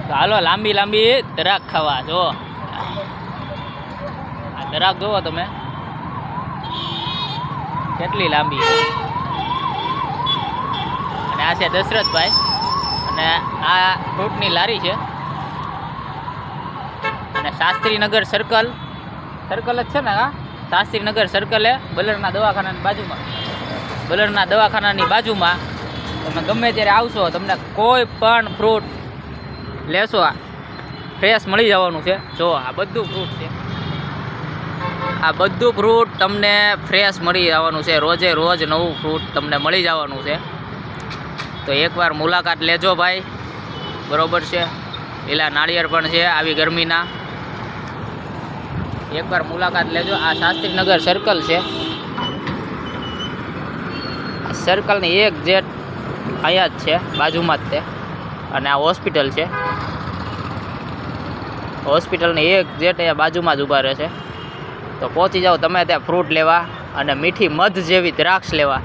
તો હાલો લાંબી લાંબી દરાક ખાવા. જો આ દરાક જોવો તમે કેટલી લાંબી. અને આ છે દશરથભાઈ અને આ ફ્રૂટની લારી છે. અને શાસ્ત્રીનગર સર્કલ જ છે ને? હા, શાસ્ત્રીનગર સર્કલે બલરના દવાખાનાની બાજુમાં, બલરના દવાખાનાની બાજુમાં તમે ગમે ત્યારે આવશો તમને કોઈ પણ ફ્રૂટ લેશો ફ્રેશ મળી જવાનું છે. જો આ બધું ફ્રૂટ છે, આ બધું ફ્રૂટ તમને ફ્રેશ મળી જવાનું છે. રોજે રોજ નવું ફ્રૂટ તમને મળી જવાનું છે. તો એકવાર મુલાકાત લેજો ભાઈ, બરોબર છે. લીલા નાળિયેર પણ છે આવી ગરમીના. એકવાર મુલાકાત લેજો. આ શાસ્ત્રીનગર સર્કલ છે, સર્કલની એક જેટ અહીંયા જ છે, બાજુમાં જ તે. અને આ હોસ્પિટલ છે, હોસ્પિટલની એક જેટ અહીંયા બાજુમાં જ ઊભા રહે છે. તો પહોંચી જાઓ તમે ત્યાં ફ્રૂટ લેવા અને મીઠી મધ જેવી દ્રાક્ષ લેવા.